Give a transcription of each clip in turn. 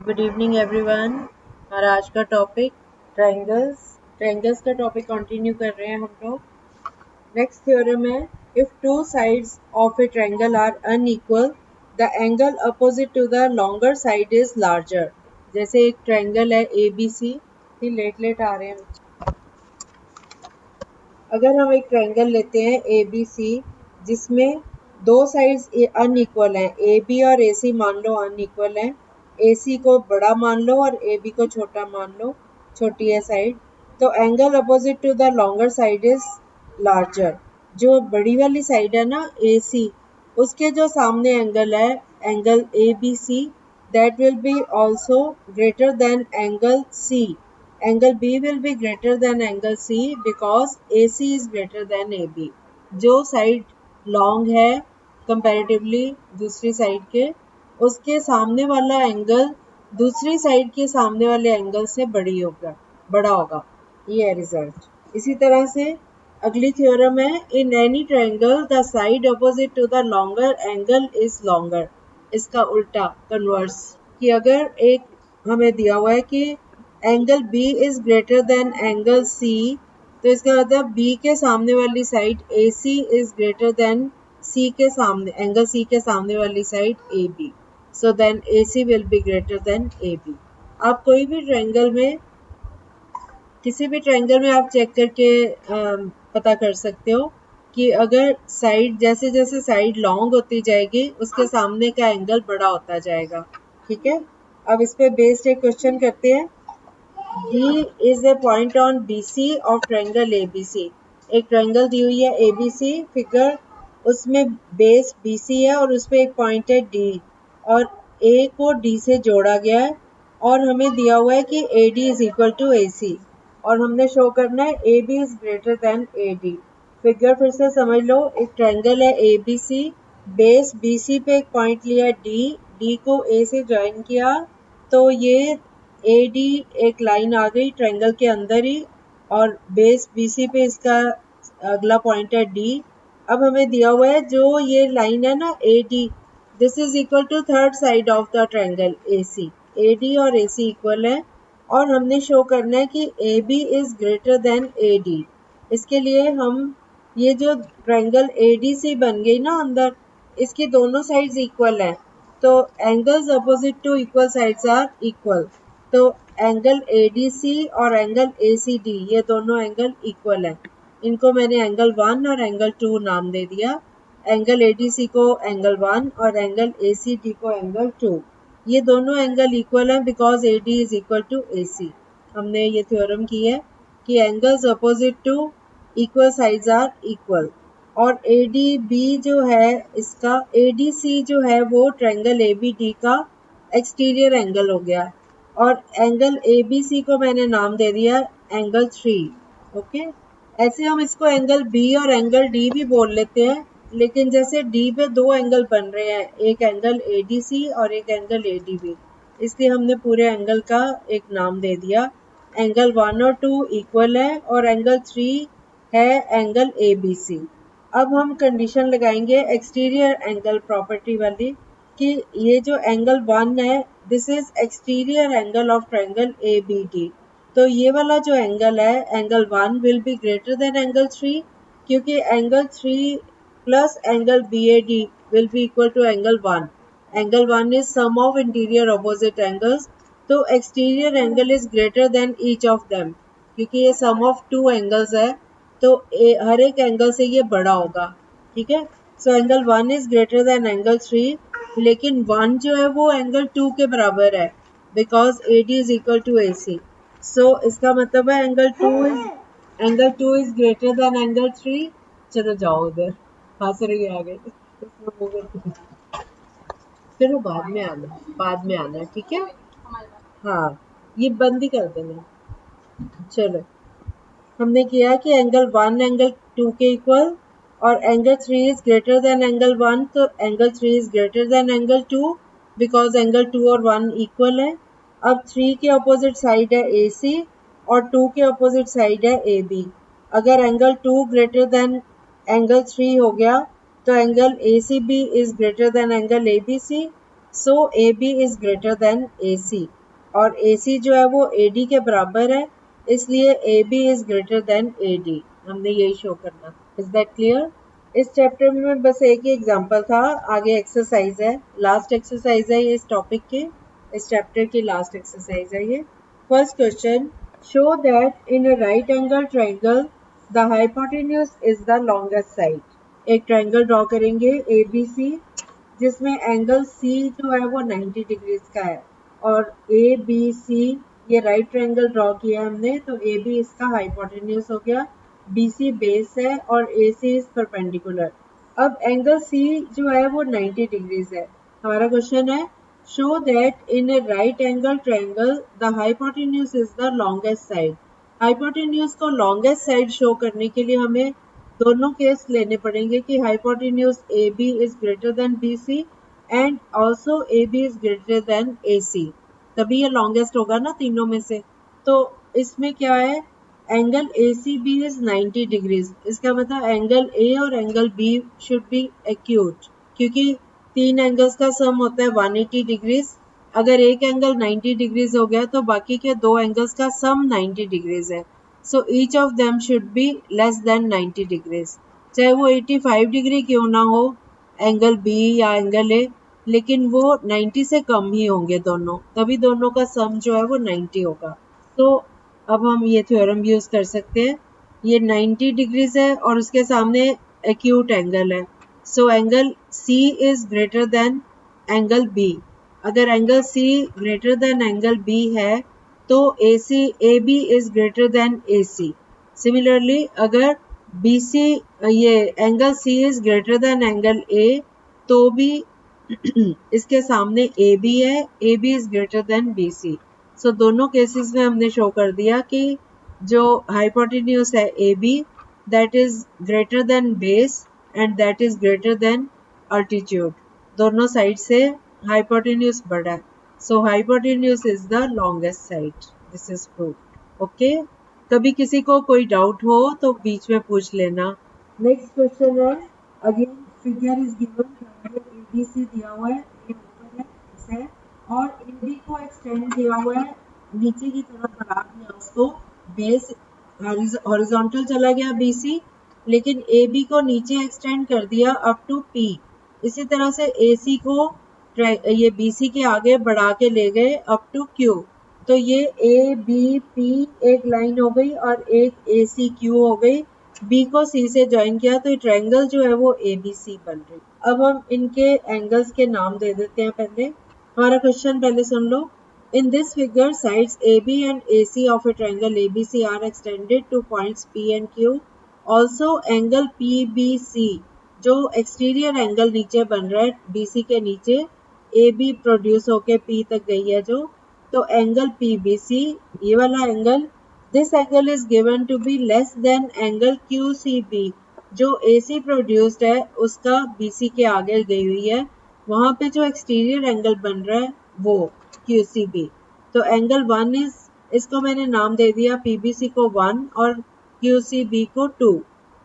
Good evening everyone. और आज का टॉपिक ट्रायंगल्स का टॉपिक कंटिन्यू कर रहे हैं हम लोग। नेक्स्ट थ्योरम है, if two sides of a triangle are unequal the angle opposite to the longer side is larger. जैसे एक ट्रायंगल है ABC, लेट आ रहे हैं। अगर हम एक ट्रायंगल लेते हैं ABC जिसमें दो साइड्स अनइक्वल हैं, AB और AC मान लो अनइक्वल हैं, AC को बड़ा मान लो और AB को छोटा मान लो, छोटी है साइड, तो angle opposite to the longer side is larger. जो बड़ी वाली साइड है ना AC, उसके जो सामने एंगल है angle ABC, that will be also greater than angle C. Angle B will be greater than angle C because AC is greater than AB. जो साइड लॉन्ग है कंपैरेटिवली दूसरी साइड के, उसके सामने वाला एंगल दूसरी साइड के सामने वाले एंगल से बड़ा होगा। ये है रिजल्ट। इसी तरह से अगली थ्योरम है, in any triangle the side opposite to the longer angle is longer. इसका उल्टा कन्वर्स, कि अगर एक हमें दिया हुआ है कि angle B is greater than angle C, तो इसका मतलब B के सामने वाली side AC is greater than angle C के सामने वाली side AB. So then AC will be greater than AB. आप कोई भी ट्रायंगल में, किसी भी ट्रायंगल में आप चेक करके पता कर सकते हो कि अगर साइड जैसे जैसे साइड लॉन्ग होती जाएगी उसके सामने का एंगल बड़ा होता जाएगा। ठीक है, अब इस पे बेस्ड एक क्वेश्चन करते हैं। D is a point on BC of triangle ABC. एक ट्रायंगल दी हुई है ABC फिगर, उसमें बेस BC है और उस पे एक पॉइंट है D, और A को D से जोड़ा गया है और हमें दिया हुआ है कि AD is equal to AC, और हमने शो करना है AB is greater than AD. Figure फिर से समझ लो, एक ट्रायंगल है ABC, बेस BC पे एक पॉइंट लिया D को A से ज्वाइन किया, तो ये AD एक लाइन आ गई ट्रायंगल के अंदर ही, और बेस BC पे इसका अगला पॉइंट है D। अब हमें दिया हुआ है जो ये लाइन है ना AD, this is equal to third side of the triangle AC. AD और AC इक्वल है और हमने शो करना है कि AB is greater than AD. इसके लिए हम ये जो ट्रायंगल ADC बन गई ना अंदर, इसकी दोनों साइड्स इक्वल है, तो angles opposite to equal sides are equal. तो एंगल ADC और एंगल ACD ये दोनों एंगल इक्वल हैं। इनको मैंने एंगल 1 और एंगल 2 नाम दे दिया। एंगल ADC को एंगल 1 और एंगल ACD को एंगल 2। ये दोनों एंगल इक्वल हैं because AD is equal to AC. हमने ये थ्योरम की है कि angles opposite to equal sides are equal. और ADB जो है, इसका ADC जो है वो ट्रायंगल ABD का एक्सटीरियर एंगल हो गया, और एंगल ABC को मैंने नाम दे दिया एंगल 3. ओके, ऐसे हम इसको एंगल B और एंगल D भी बोल लेते हैं, लेकिन जैसे D पे दो एंगल बन रहे हैं, एक एंगल ADC और एक एंगल ADB, इसलिए हमने पूरे एंगल का एक नाम दे दिया। एंगल 1 और 2 इक्वल है और एंगल 3 है एंगल ABC. अब हम कंडीशन लगाएंगे एक्सटीरियर एंगल प्रॉपर्टी वाली, कि ये जो एंगल 1 है this is exterior angle of triangle ABD. तो ये वाला जो एंगल है angle 1 will be greater than angle 3, क्योंकि angle 3 plus angle BAD will be equal to angle 1. Angle 1 is sum of interior opposite angles, तो exterior angle is greater than each of them, क्योंकि ये सम of two angles है तो हर एक angle से ये बड़ा होगा। ठीक है, सो angle 1 is greater than angle 3, लेकिन 1 जो है वो एंगल 2 के बराबर है because AD is equal to AC. So इसका मतलब है angle 2 is greater than angle 3. चलो जाओ उधर, हंस रही आ गए, चलो बाद में आना ठीक है। हाँ, ये बंद ही कर देना। चलो, हमने किया कि एंगल 1 एंगल 2 के इक्वल और angle 3 is greater than angle 1, तो angle 3 is greater than angle 2 because angle 2 और 1 इक्वल है। अब 3 के अपोजिट साइड है AC और 2 के अपोजिट साइड है AB. अगर एंगल 2 ग्रेटर देन एंगल 3 हो गया तो angle ACB is greater than angle ABC, so AB is greater then AC. और AC जो है वो AD के बराबर है, इसलिए AB is greater than AD। हमने यही शो करना। Is that clear? इस चैप्टर में बस एक ही एग्जांपल था, आगे एक्सरसाइज है, लास्ट एक्सरसाइज है ये इस टॉपिक के, इस चैप्टर की लास्ट एक्सरसाइज है ये। First question, show that in a right angle triangle the hypotenuse is the longest side. एक ट्रायंगल ड्रॉ करेंगे ABC, जिसमें एंगल C जो है वो 90 डिग्रीज का है, और ABC ये राइट ट्रायंगल ड्रॉ किया हमने, तो AB इसका हाइपोटेन्यूज हो गया, BC बेस है और AC इज परपेंडिकुलर। अब एंगल C जो है वो 90 डिग्रीज है। हमारा क्वेश्चन है, show that in A right angle triangle the hypotenuse is the longest side. Hypotenuse को लॉन्गेस्ट साइड शो करने के लिए हमें दोनों केस लेने पड़ेंगे कि hypotenuse AB is greater than BC and also AB is greater then AC, तभी ये लॉन्गेस्ट होगा ना तीनों में से। तो इसमें क्या है, एंगल ACB इज 90 डिग्रीज, इसका मतलब एंगल A और angle B should be acute, क्योंकि तीन एंगल्स का सम होता है 180 डिग्रीज। अगर एक एंगल 90 डिग्रीज हो गया तो बाकी के दो एंगल्स का सम 90 डिग्रीज है। So each of them should be less than 90 degrees, चाहे वो 85 डिग्री क्यों ना हो एंगल B या एंगल A, लेकिन वो 90 से कम ही होंगे दोनों, तभी दोनों का सम जो है वो 90 होगा। तो अब हम ये थ्योरम यूज कर सकते हैं, ये 90 डिग्रीज है और उसके सामने एक्यूट एंगल है, so angle C is greater than angle B। अगर angle C greater than angle B है तो AB is greater then AC। Similarly अगर BC ये angle C is greater than angle A तो भी इसके सामने AB है, AB is greater than BC। सो दोनों केसेस में हमने शो कर दिया कि जो हाइपोटेन्यूज है AB that is greater then base and that is greater then altitude, दोनों साइड से हाइपोटेन्यूज बड़ा है। So hypotenuse is the longest side. This is proved. Okay? कभी किसी को कोई डाउट हो तो बीच में पूछ लेना। नेक्स्ट क्वेश्चन है, again figure is given, ABC दिया हुआ है, A ऊपर है, S है, और AB को एक्सटेंड किया हुआ है, नीचे की तरफ बढ़ा दिया उसको, बेस हॉरिजॉन्टल चला गया BC, लेकिन AB को नीचे एक्सटेंड कर दिया अप टू P। इसी तरह से AC को ये BC के आगे बढ़ा के ले गए अप टू Q, तो ये ABP एक लाइन हो गई और एक ACQ हो गई, B को C से ज्वाइन किया तो ट्रायंगल जो है वो ABC बन रही। अब हम इनके एंगल्स के नाम दे देते हैं। पहले हमारा क्वेश्चन पहले सुन लो। In this figure sides AB and AC of a triangle ABC are extended to points P and Q। Also angle PBC जो एक्सटीरियर एंगल नीचे बन रहा है BC के नीचे, AB प्रोड्यूस होके P तक गई है जो, तो एंगल PBC ये वाला angle, this angle is given to be less than angle QCB जो AC प्रोड्यूस्ड है उसका BC के आगे गई हुई है, वहां पे जो एक्सटीरियर एंगल बन रहा है वो QCB। तो एंगल 1 इज, इसको मैंने नाम दे दिया PBC को 1 और QCB को 2,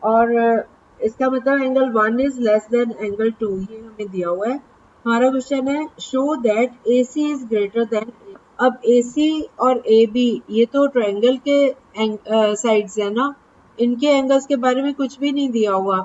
और इसका मतलब angle 1 is less than angle 2, ये हमें दिया हुआ है। हमारा क्वेश्चन है, show that AC is greater then. अब AC और AB ये तो ट्रायंगल के साइड्स है ना, इनके एंगल्स के बारे में कुछ भी नहीं दिया हुआ,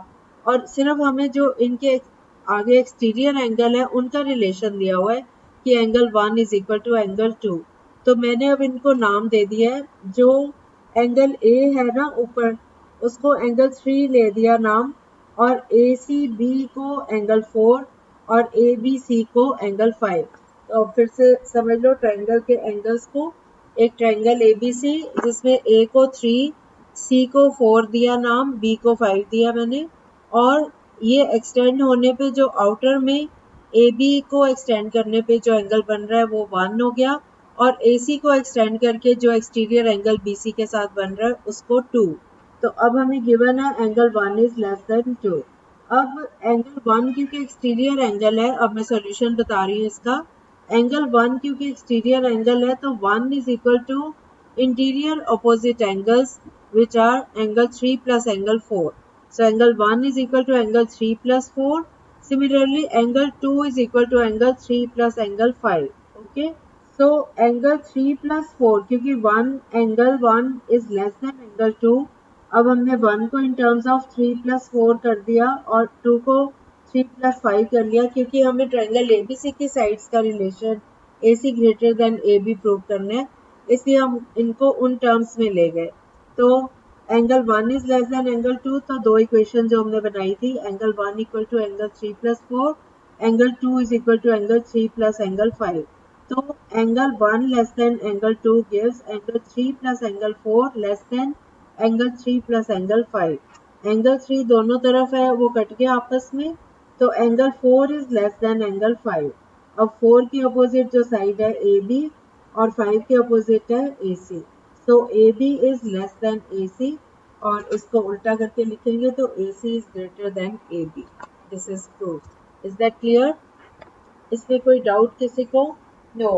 और सिर्फ हमें जो इनके आगे एक्सटीरियर एंगल है उनका रिलेशन दिया हुआ है कि angle 1 is equal to angle 2। तो मैंने अब इनको नाम दे दिया है, जो एंगल A है ना ऊपर, उसको एंगल 3 ले दिया नाम, और ACB को एंगल 4 और ABC को एंगल 5। तो फिर से समझ लो ट्रायंगल के एंगल्स को। एक ट्रायंगल ABC जिसमें A को 3, C को 4 दिया नाम, B को 5 दिया मैंने, और ये एक्सटेंड होने पे जो आउटर में AB को एक्सटेंड करने पे जो एंगल बन रहा है वो 1 हो गया, और AC को एक्सटेंड करके जो एक्सटीरियर एंगल BC के साथ बन रहा है उसको 2। तो अब हमें गिवन है एंगल 1 इज लेस देन 2। अब एंगल 1 क्योंकि एक्सटीरियर एंगल है, अब मैं सॉल्यूशन बता रही हूँ इसका। एंगल 1 क्योंकि एक्सटीरियर एंगल है तो 1 is equal to interior opposite angles which are angle 3 plus angle 4। So angle 1 is equal to angle 3 plus 4। Similarly angle 2 is equal to angle 3 plus angle 5। Okay, तो angle 3 + 4 क्योंकि angle 1 is less than angle 2, अब हमने 1 को in terms of 3 + 4 कर दिया और 2 को 3 + 5 कर लिया क्योंकि हमें ट्रायंगल ABC की साइड्स का relation AC greater than AB prove करना है, इसलिए हम इनको उन टर्म्स में ले गए। तो angle 1 is less than angle 2, तो दो इक्वेशन जो हमने बनाई थी, angle 1 equal to angle 3 + 4, angle 2 is equal to angle 3 + angle 5। तो angle 1 less than angle 2 gives angle 3 + angle 4 less than angle 3 + angle 5। Angle 3 दोनों तरफ है, वो कट गया आपस में, तो angle 4 is less than angle 5। अब 4 की अपोजिट जो साइड है AB और 5 के अपोजिट है AC, तो AB is less then AC और इसको उल्टा करके लिखेंगे तो AC is greater than AB। This is proof. Is that clear? इसमें कोई डाउट किसी को? No.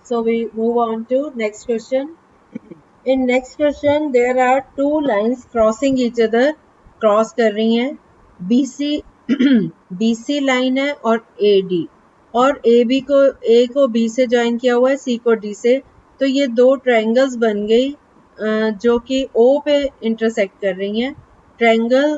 So we move on to next question. In next question, there are two lines crossing each other. Cross कर रही हैं. BC BC line है और AD, और AB को A को B से ज्वाइन किया हुआ है, C को D से। तो ये दो ट्रायंगल्स बन गई जो कि O पे इंटरसेक्ट कर रही हैं। ट्रायंगल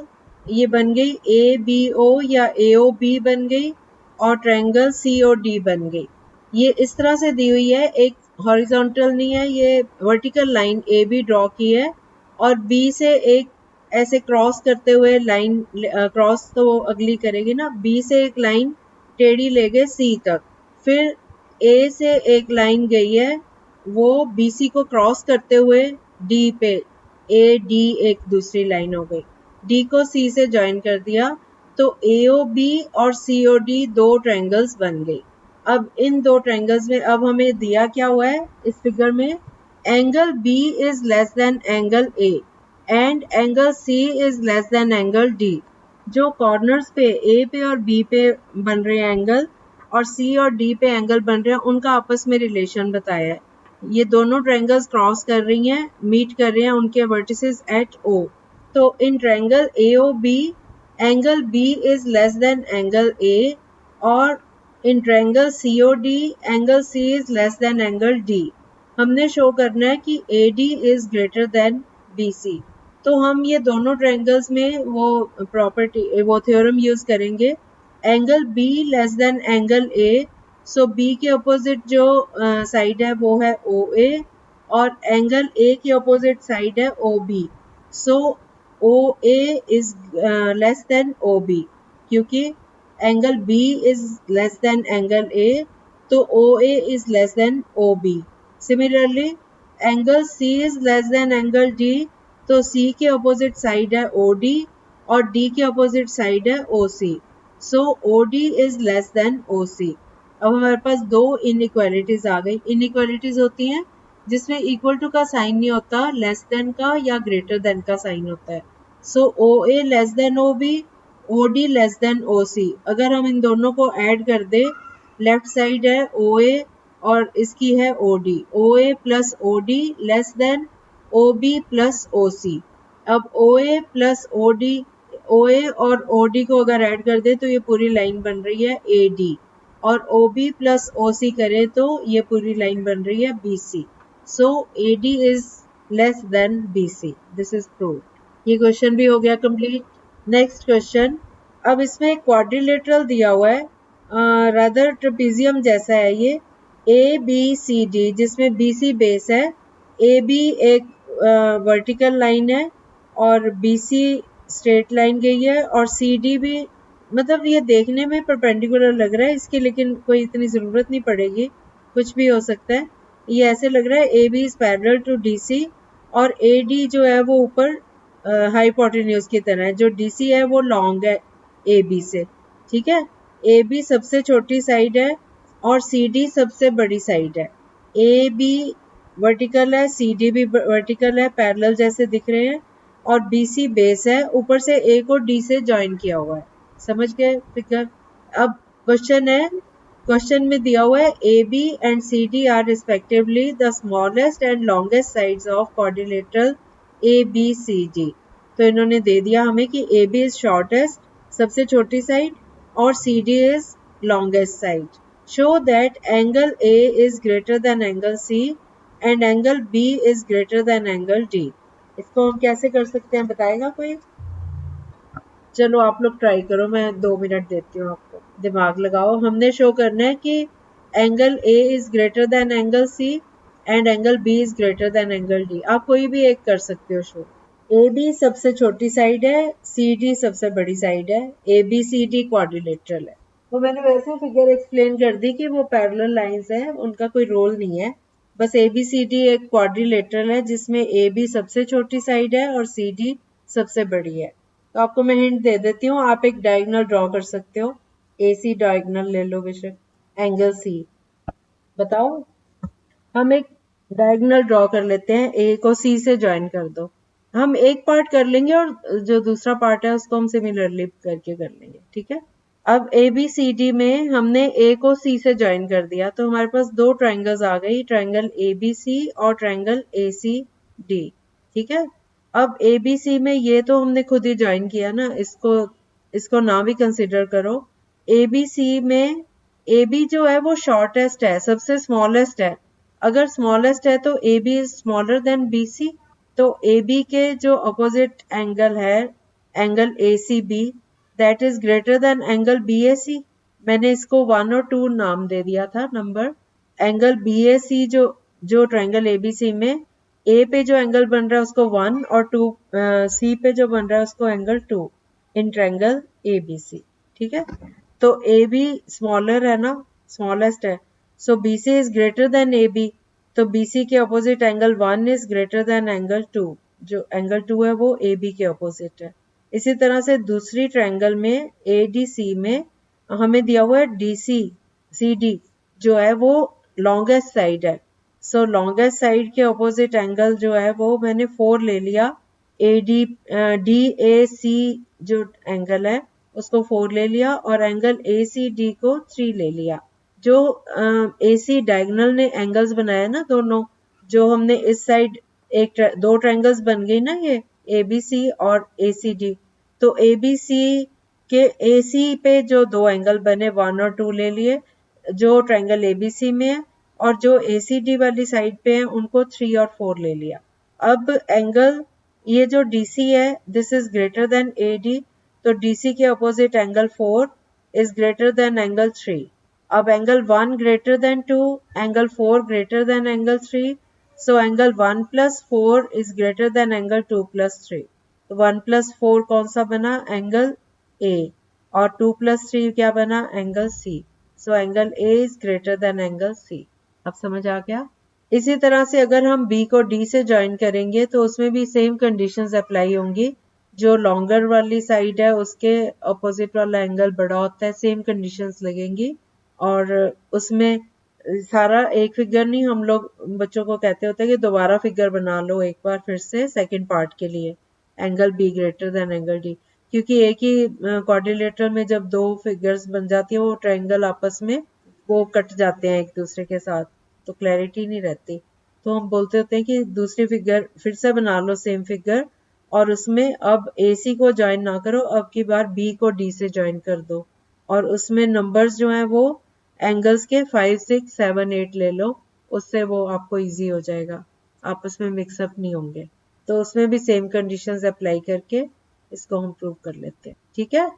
ये बन गई ABO या AOB बन गई और ट्रायंगल COD बन गई। ये इस तरह से दी हुई है, एक हॉरिजॉन्टल नहीं है, ये वर्टिकल लाइन AB ड्रॉ की है और B से एक ऐसे क्रॉस करते हुए लाइन, क्रॉस तो अगली करेगी ना, B से एक लाइन टेढ़ी ले गए C तक, फिर A से एक लाइन गई है वो BC को क्रॉस करते हुए D पे, AD एक दूसरी लाइन हो गई, D को C से ज्वाइन कर दिया, तो AOB और COD दो ट्रायंगल्स बन गई। अब इन दो ट्रायंगल्स में अब हमें दिया क्या हुआ है इस फिगर में, angle B is less than angle A and angle C is less than angle D। जो कॉर्नर्स पे A पे और B पे बन रहे हैं एंगल और C और D पे एंगल बन रहे हैं, उनका आपस में रिलेशन बताया है। ये दोनों ट्रायंगल्स क्रॉस कर रही हैं, मीट कर रहे हैं उनके वर्टिसेस एट O। तो in triangle AOB angle B is less than angle A और in triangle COD angle C is less than angle D। हमने शो करना है कि AD is greater than BC। तो हम ये दोनों ट्रायंगल्स में वो प्रॉपर्टी, वो थ्योरम यूज करेंगे, angle B less than angle A, so B के अपोजिट जो साइड है वो है OA और एंगल A के अपोजिट साइड है OB, so OA is less then OB क्योंकि angle B is less than angle A, तो OA is less than OB. Similarly, angle C is less than angle D, तो C के opposite side है OD और D के opposite side है OC, so OD is less than OC। अब हमारे पास दो इनइक्वालिटीज आ गई। इनइक्वालिटीज होती हैं जिसमें इक्वल टू का साइन नहीं होता, लेस देन का या ग्रेटर देन का साइन होता है। सो OA less than OB, OD less than OC। अगर हम इन दोनों को ऐड कर दे, लेफ्ट साइड है OA और इसकी है OD, OA plus OD less than OB plus OC। अब OA प्लस OD, OA और OD को अगर ऐड कर दे तो ये पूरी लाइन बन रही है AD और OB प्लस OC करे तो ये पूरी लाइन बन रही है BC। So AD is less then BC। This is prove. ये क्वेश्चन भी हो गया कंप्लीट। नेक्स्ट क्वेश्चन, अब इसमें क्वाड्रिलेटरल दिया हुआ है, रादर ट्रेपेजियम जैसा है ये, ABCD जिसमें BC बेस है, AB एक वर्टिकल लाइन है और BC स्ट्रेट लाइन गई है और CD भी, मतलब ये देखने में परपेंडिकुलर लग रहा है इसके, लेकिन कोई इतनी ज़रूरत नहीं पड़ेगी, कुछ भी हो सकता है। ये ऐसे लग रहा है AB is parallel to DC और AD जो है वो ऊपर हाइपोटेन्यूज की तरह है, जो DC है वो लॉन्ग है AB से, ठीक है। AB सबसे छोटी साइड है और CD सबसे बड़ी साइड है। AB वर्टिकल है, CD भी वर्टिकल है, पैरेलल जैसे दिख रहे हैं और BC बेस है, ऊपर से A को D से ज्वाइन किया हुआ है। समझ गए फिगर? अब क्वेश्चन है, क्वेश्चन में दिया हुआ है AB and CD are respectively the smallest and longest sides of quadrilateral ABCD। तो इन्होंने दे दिया हमें कि AB इज शॉर्टेस्ट, सबसे छोटी साइड, और CD is longest side. Show that angle A is greater than angle C and angle B is greater than angle D. इसको हम कैसे कर सकते हैं, बताएगा कोई? चलो आप लोग ट्राई करो, मैं 2 मिनट देती हूँ आपको, दिमाग लगाओ। हमने शो करना है कि angle A is greater than angle C and angle B is greater than angle D. आप कोई भी एक कर सकते हो शो। ए बी सबसे छोटी साइड है, सी डी सबसे बड़ी साइड है, A B C D quadrilateral है। तो मैंने वैसे फिगर एक्सप्लेन कर दी कि वो पैरेलल लाइंस है, उनका कोई रोल नहीं है। बस ए बी सी डी एक क्वाड्रिलेटरल है जिसमें ए बी सबसे छोटी साइड है और सी डी सबसे बड़ी है। तो आपको मैं हिंट दे देती हूँ, आप एक डायगोनल ड्रॉ कर सकते हो। ए सी डायगोनल ले लो बेशक, एंगल सी। बताओ, हम एक डायगोनल ड्रॉ कर लेते हैं, ए को सी से ज्वाइन कर दो। हम एक पार्ट कर लेंगे और जो दूसरा पार्ट है उसको हम सिमिलरली करके कर लेंगे, ठीक है। अब ए बी सी डी में हमने ए को सी से ज्वाइन कर दिया, तो हमारे पास दो ट्राइंगल्स आ गई, ट्राइंगल ए बी सी और ट्राइंगल ए सी डी, ठीक है। अब ए बी सी में ये तो हमने खुद ही ज्वाइन किया ना, इसको ना भी कंसिडर करो। ए बी सी में ए बी जो है वो शॉर्टेस्ट है, सबसे स्मॉलेस्ट है। अगर स्मॉलेस्ट है तो A B is smaller than B C, तो ए बी के जो अपोजिट एंगल है, angle A C B, that is greater than angle B A C. मैंने इसको 1 और 2 नाम दे दिया था number. Angle B A C जो ट्राइंगल ए बी सी में ए पे जो एंगल बन रहा है उसको 1 और 2 सी पे जो बन रहा है उसको angle 2 in triangle A B C, ठीक है। तो ए बी स्मॉलर है ना, स्मॉलेस्ट है, so B C is greater than A B. तो बी सी के opposite angle 1 is greater than angle 2, जो एंगल 2 है वो ए बी के अपोजिट है। इसी तरह से दूसरी ट्रायंगल में ए डी सी में हमें दिया हुआ है डी सी सी डी, जो है वो लॉन्गेस्ट साइड है। सो लॉन्गेस्ट साइड के अपोजिट एंगल जो है वो मैंने 4 ले लिया। A D D A C जो एंगल है उसको 4 ले लिया और एंगल ए सी डी को 3 ले लिया। जो ए सी डायगोनल ने एंगल्स बनाया ना दोनों, जो हमने इस साइड दो ट्रायंगल्स बन गई ना, ये ए बी सी और ए सी डी। तो ए बी सी के ए सी पे जो दो एंगल बने 1 और 2 ले लिए जो ट्रायंगल ए बी सी में है, और जो ए सी डी वाली साइड पे है उनको 3 और 4 ले लिया। अब एंगल ये जो डी सी है this is greater than A D, तो डी सी के opposite angle 4 is greater than angle 3। अब angle 1 greater than 2, angle 4 greater than angle 3, so angle 1 plus 4 is greater than angle 2 plus 3। तो 1 plus 4 कौन सा बना, angle A, और 2 plus 3 क्या बना, angle C. So angle A is greater than angle C. अब समझ आ गया। इसी तरह से अगर हम बी को डी से ज्वाइन करेंगे तो उसमें भी सेम कंडीशंस अप्लाई होंगी। जो लॉन्गर वाली साइड है उसके अपोजिट वाला एंगल बड़ा होता है, सेम कंडीशंस लगेंगी। और उसमें सारा एक फिगर नहीं, हम लोग बच्चों को कहते होते हैं कि दोबारा फिगर बना लो एक बार फिर से सेकंड पार्ट के लिए, angle B greater than angle D. क्योंकि एक ही क्वाड्रिलेटरल में जब दो फिगर्स बन जाती है वो ट्रायंगल आपस में वो कट जाते हैं एक दूसरे के साथ, तो क्लैरिटी नहीं रहती। तो हम बोलते होते हैं कि दूसरी फिगर फिर से बना लो सेम फिगर, और उसमें अब ए सी को ज्वाइन ना करो, अब की बार बी को डी से ज्वाइन कर दो, और उसमें नंबर्स जो हैं वो एंगल्स के 5, 6, 7, 8 ले लो, उससे वो आपको इजी हो जाएगा, आपस में मिक्सअप नहीं होंगे। तो उसमें भी सेम कंडीशंस अप्लाई करके इसको हम प्रूव कर लेते हैं, ठीक है।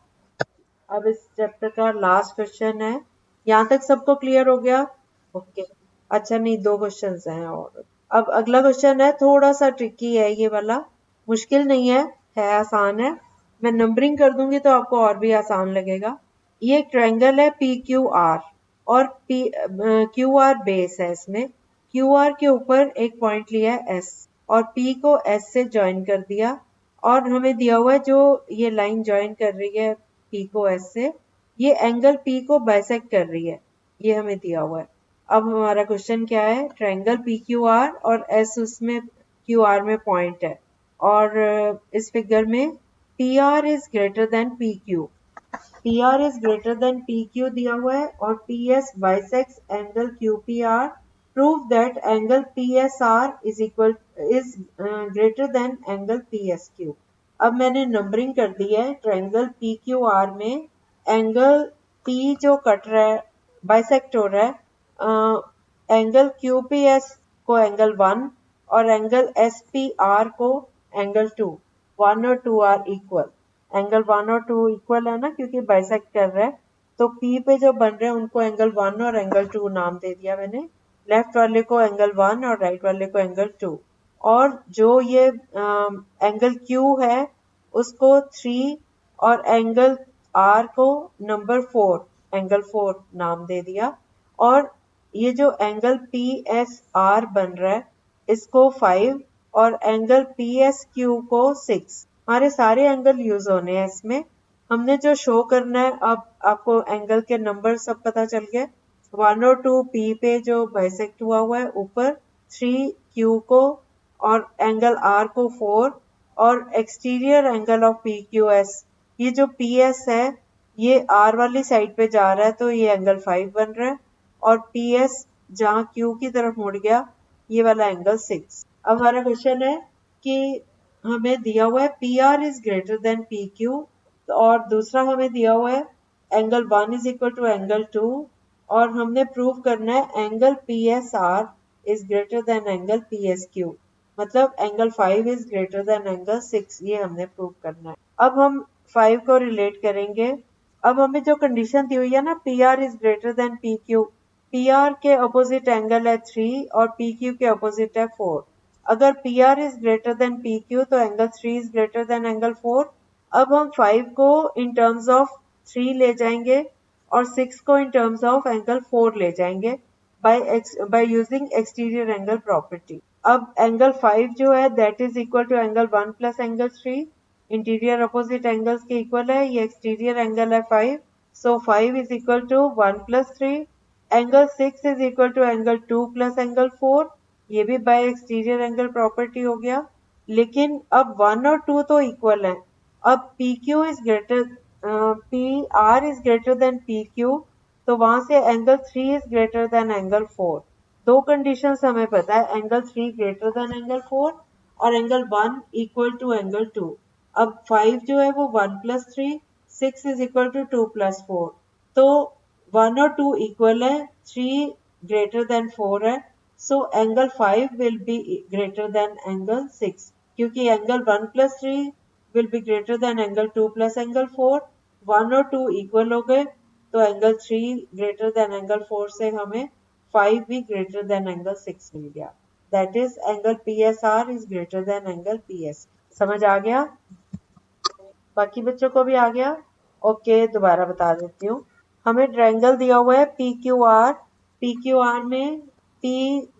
अब इस चैप्टर का लास्ट क्वेश्चन है। यहाँ तक सबको क्लियर हो गया? ओके। अच्छा नहीं, 2 क्वेश्चंस हैं और। अब अगला क्वेश्चन है, थोड़ा सा ट्रिकी है ये वाला, मुश्किल नहीं है आसान है। मैं नंबरिंग कर दूंगी तो आपको और भी आसान लगेगा। ये एक ट्रायंगल है पी क्यू आर, और पी क्यू आर बेस है इसमें। क्यू आर के ऊपर एक पॉइंट लिया है एस, और पी को एस से ज्वाइन कर दिया, और हमें दिया हुआ है जो ये लाइन ज्वाइन कर रही है पी को एस से, ये एंगल पी को बाइसेक्ट कर रही है, ये हमें दिया हुआ है। अब हमारा क्वेश्चन क्या है, ट्रायंगल पी क्यू आर और एस उसमें क्यू आर में पॉइंट है, और इस फिगर में P R is greater then P Q, P R is greater then P Q दिया हुआ है, और P S bisects angle Q P R, prove that angle P S R is greater than angle P S Q. अब मैंने numbering कर दी है। Triangle P Q R में angle P जो कट रहा है बाइसेक्ट हो रहा है, एंगल QPS को एंगल 1 और एंगल SPR को एंगल 2, 1 और 2 आर इक्वल। एंगल 1 और 2 इक्वल है ना, क्योंकि बाइसेक्ट कर रहा है। तो P पे जो बन रहे हैं उनको एंगल 1 और एंगल 2 नाम दे दिया मैंने। लेफ्ट वाले को एंगल 1 और राइट वाले को एंगल 2। और जो ये एंगल Q है उसको 3 और एंगल R को नंबर 4, एंगल 4 नाम दे दिया। और ये जो एंगल PSR बन रहा है इसको 5 और एंगल PSQ को 6। हमारे सारे एंगल यूज होने हैं इसमें। हमने जो शो करना है, अब आपको एंगल के नंबर सब पता चल गए। 1 और 2 P पे जो बाइसेक्ट हुआ है ऊपर, 3 Q को और एंगल R को 4 और एक्सटीरियर एंगल ऑफ PQS। ये जो PS है ये R वाली साइड पे जा रहा है तो ये एंगल 5 बन रहा है, और PS जहां Q की तरफ मुड़ गया ये वाला एंगल 6। अब हमारा क्वेश्चन है कि हमें दिया हुआ है PR is greater than PQ, और दूसरा हमें दिया हुआ है angle 1 is equal to angle 2, और हमने प्रूव करना है angle PSR is greater than angle PSQ, मतलब angle 5 is greater than angle 6। ये हमने प्रूव करना है। अब हम 5 को रिलेट करेंगे। अब हमें जो कंडीशन दी हुई है ना, PR is greater than PQ, PR के अपोजिट एंगल है 3 और PQ के अपोजिट है 4। अगर PR is greater than PQ तो angle 3 is greater than angle 4। अब हम 5 को इन टर्म्स ऑफ 3 ले जाएंगे और 6 को इन टर्म्स ऑफ एंगल 4 ले जाएंगे by using exterior angle property. अब एंगल 5 जो है that is equal to angle 1 plus angle 3। Interior opposite angles के इक्वल है, ये एक्सटीरियर एंगल है 5, so 5 is equal to 1 plus 3। Angle 6 is equal to angle 2 plus angle 4, ये भी bye exterior angle property हो गया। लेकिन अब 1 और 2 तो इक्वल है। अब PR is greater than PQ, तो वहां से angle 3 is greater than angle 4। दो कंडीशंस हमें पता है, एंगल 3 ग्रेटर देन एंगल 4 और एंगल 1 इक्वल टू एंगल 2। अब 5 जो है वो 1 plus 3, 6 is equal to 2 plus 4। तो 1 और 2 इक्वल है, 3 ग्रेटर देन 4 है, सो angle 5 will be greater than angle 6, क्योंकि angle 1 plus 3 will be greater than angle 2 plus angle 4। 1 और 2 इक्वल हो गए, तो एंगल 3 ग्रेटर देन एंगल 4 से हमें 5 भी ग्रेटर देन एंगल 6 मिल गया। That is angle PSR is greater than angle PS। समझ आ गया? बाकी बच्चों को भी आ गया? ओके, दोबारा बता देती हूँ। हमें ट्रायंगल दिया हुआ है PQR। PQR में P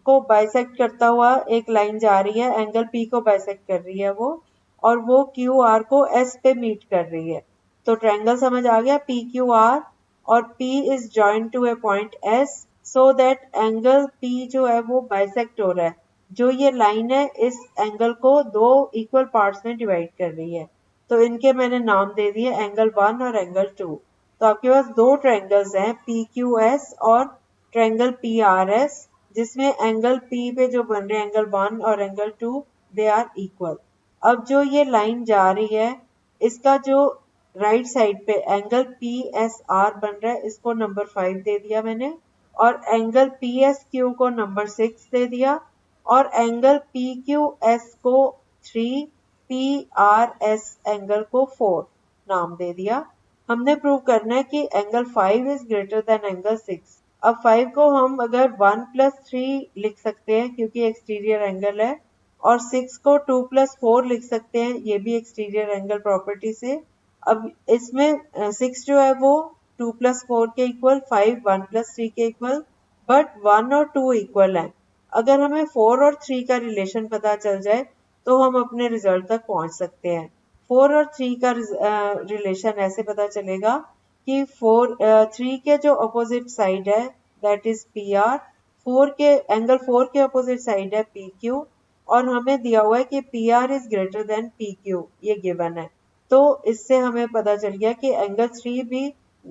को बाइसेक्ट करता हुआ एक लाइन जा रही है, एंगल P को बाइसेक्ट कर रही है वो, और वो QR को S पे मीट कर रही है। तो ट्रायंगल समझ आ गया PQR, और P is joint to a point S, so that angle P जो है वो बाइसेक्ट हो रहा है। जो ये लाइन है इस एंगल को दो इक्वल पार्ट्स में डिवाइड कर रही है, तो इनके मैंने नाम दे दिए एंगल 1 और एंगल 2। तो आपके पास दो ट्रायंगल्स हैं, PQS और ट्रायंगल PRS, जिसमें एंगल P पे जो बन रहे हैं एंगल 1 और एंगल 2 दे आर इक्वल। अब जो ये लाइन जा रही है इसका जो राइट साइड पे एंगल PSR बन रहा है इसको नंबर 5 दे दिया मैंने, और एंगल PSQ को नंबर 6 दे दिया, और एंगल PQS को 3, PRS एंगल को 4 नाम दे दिया। हमने प्रूव करना है कि angle 5 is greater than angle 6। अब 5 को हम अगर 1 प्लस 3 लिख सकते हैं क्योंकि एक्सटीरियर एंगल है, और 6 को 2 प्लस 4 लिख सकते हैं, ये भी एक्सटीरियर एंगल प्रॉपर्टी से। अब इसमें 6 जो है वो 2 प्लस 4 के इक्वल, 5 1 प्लस 3 के इक्वल, बट 1 और 2 इक्वल है। अगर हमें 4 और 3 का रिलेशन पता चल जाए तो हम अपने रिजल्ट तक पहुंच सकते हैं। 4 और 3 का रिलेशन ऐसे पता चलेगा कि 3 के जो अपोजिट साइड है दैट इज PR, 4 के अपोजिट साइड है PQ, और हमें दिया हुआ है कि PR is greater than PQ, ये गिवन है। तो इससे हमें पता चल गया कि एंगल 3 भी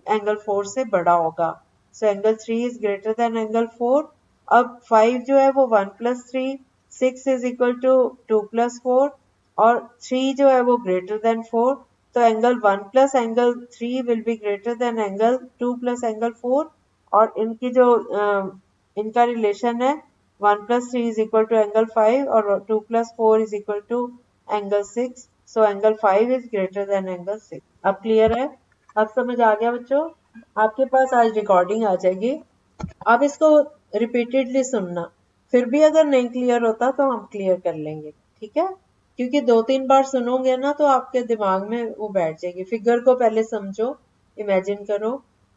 एंगल 4 से बड़ा होगा। So angle 3 is greater than angle 4। अब 5 जो है वो 1 plus 3, 6 is equal to 2 plus 4, और 3 जो है वो ग्रेटर देन 4, तो angle 1 plus angle 3 will be greater than angle 2 plus angle 4, और इनकी जो इनका रिलेशन है 1 + 3 इज इक्वल टू एंगल 5 और 2 + 4 is equal to angle 6। So angle 5 is greater than angle 6। अब क्लियर है? अब समझ आ गया बच्चों? आपके पास आज रिकॉर्डिंग आ जाएगी, आप इसको रिपीटेडली सुनना। फिर भी अगर नहीं क्लियर होता तो हम क्लियर कर लेंगे, ठीक है? क्योंकि 2-3 बार सुनोगे ना तो आपके दिमाग में वो बैठ जाएगी। फिगर को पहले समझो, इमेजिन करो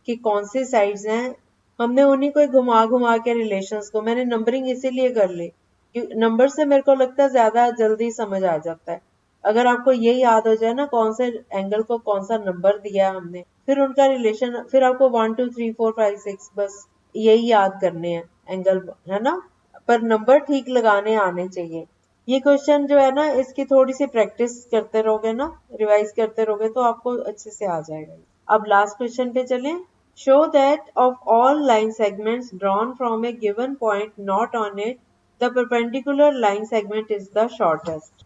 कि कौन सी साइड्स हैं। हमने उन्हीं को घुमा घुमा के रिलेशंस को, मैंने नंबरिंग इसीलिए कर ली, नंबर से मेरे को लगता है ज्यादा जल्दी समझ आ जाता है। अगर आपको ये याद हो जाए ना कौन से एंगल को कौन सा नंबर दिया हमने, फिर उनका रिलेशन, फिर आपको 1 2 3 4 5 6 बस यही याद करने हैं एंगल, है ना? पर नंबर ठीक लगाने आने चाहिए। ये क्वेश्चन जो है ना, इसकी थोड़ी सी प्रैक्टिस करते रहोगे ना, रिवाइज करते रहोगे तो आपको अच्छे से आ जाएगा। अब लास्ट क्वेश्चन पे चलें। Show that of all line segments drawn from A given point not on it the perpendicular line segment is the shortest.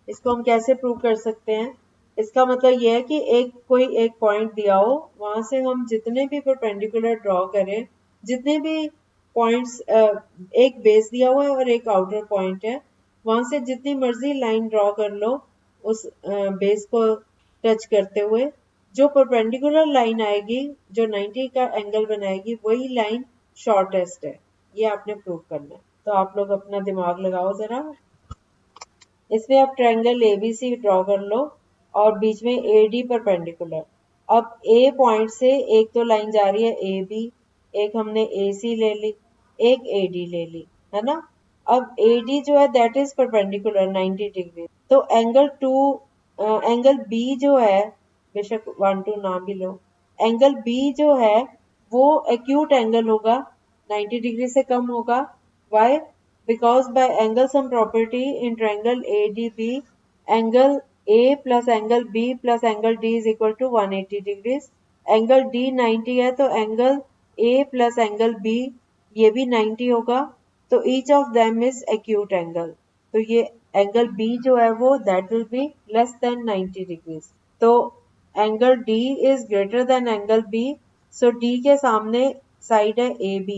इसको हम कैसे प्रूव कर सकते हैं? इसका मतलब यह है कि कोई एक पॉइंट दिया हो, वहां से हम जितने भी परपेंडिकुलर ड्रॉ करें, जितने भी पॉइंट्स, एक बेस दिया हुआ है और एक आउटर पॉइंट है, वहां से जितनी मर्जी लाइन ड्रॉ कर लो उस बेस को टच करते हुए, जो परपेंडिकुलर लाइन आएगी, जो 90 का एंगल बनाएगी, वही लाइन शॉर्टेस्ट है। ये आपने प्रूव करना है। तो आप लोग अपना दिमाग लगाओ जरा। इसमें आप ट्रायंगल एबीसी ड्रॉ कर लो और बीच में एडी परपेंडिकुलर। अब ए पॉइंट से एक तो लाइन जा रही है ए बी, एक हमने ए सी ले ली, एक ए डी ले ली, है ना? अब ए डी जो है दैट इज परपेंडिकुलर 90 डिग्री। तो एंगल बी जो है, बेशक 1 2 ना भी लो, एंगल बी जो है वो एक्यूट एंगल होगा, 90 डिग्री से कम होगा। Y? Because by angle sum property in triangle ADB, angle A plus angle B plus angle D is equal to 180 degrees. Angle D 90 है तो angle A plus angle B ये भी 90 होगा। तो each of them is acute angle. तो ये angle B जो है वो that will be less than 90 degrees. तो angle D is greater than angle B. So D के सामने साइड है AB.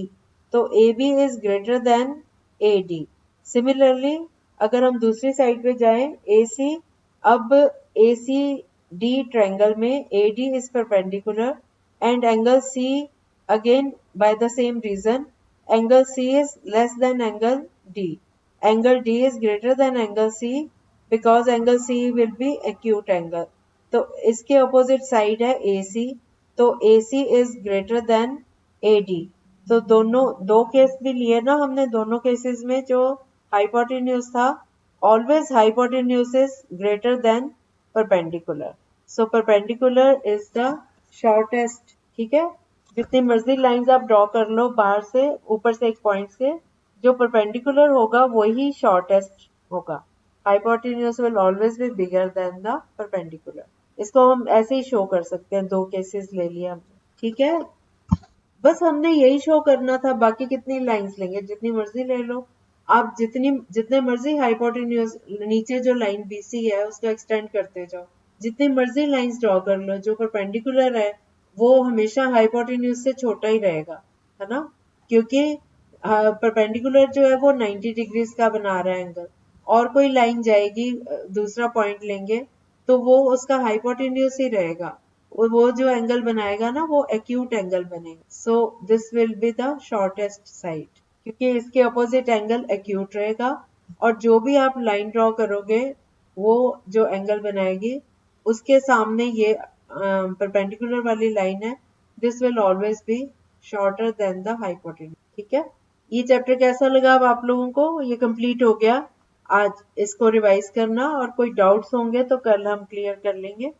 तो AB is greater than AD। Similarly अगर हम दूसरी साइड पे जाएं AC, अब ACD ट्रायंगल में AD is perpendicular and angle C again by the same reason, angle C is less than angle D. Angle D is greater than angle C because angle C will be acute angle. तो इसके opposite side है AC, तो AC is greater than AD। तो दोनों दो case भी लिए ना हमने, दोनों केसेस में जो हाइपोटेन्यूज था, always hypotenuse is greater then perpendicular. So perpendicular is the shortest, ठीक है? जितनी मर्जी लाइंस आप ड्रॉ कर लो बाहर से, ऊपर से एक पॉइंट से, जो परपेंडिकुलर होगा वही शॉर्टेस्ट होगा। Hypotenuse will always be bigger than the perpendicular. इसको हम ऐसे ही शो कर सकते हैं, दो केसेस ले लिया हमने, ठीक है? बस हमने यही शो करना था, बाकी कितनी लाइंस लेंगे, जितनी मर्जी ले लो आप, जितने मर्जी हाइपोटेन्यूज, नीचे जो लाइन बीसी है उसको एक्सटेंड करते जाओ, जितनी मर्जी लाइंस ड्रॉ कर लो, जो परपेंडिकुलर है वो हमेशा हाइपोटेन्यूज से छोटा ही रहेगा, है ना? क्योंकि परपेंडिकुलर जो है वो 90 डिग्रीज का बना रहा है एंगल, और कोई लाइन जाएगी, दूसरा पॉइंट लेंगे तो वो उसका हाइपोटेन्यूज ही रहेगा, वो जो एंगल बनाएगा ना वो एक्यूट एंगल बनेगा। So this will be the shortest side, क्योंकि इसके अपोजिट एंगल एक्यूट रहेगा, और जो भी आप लाइन ड्रॉ करोगे वो जो एंगल बनाएगी उसके सामने ये परपेंडिकुलर वाली लाइन है, this will always be shorter than the hypotenuse, ठीक है? ये चैप्टर कैसा लगा अब आप लोगों को? ये कंप्लीट हो गया। आज इसको रिवाइज करना, और कोई डाउट्स होंगे तो कल हम क्लियर कर लेंगे।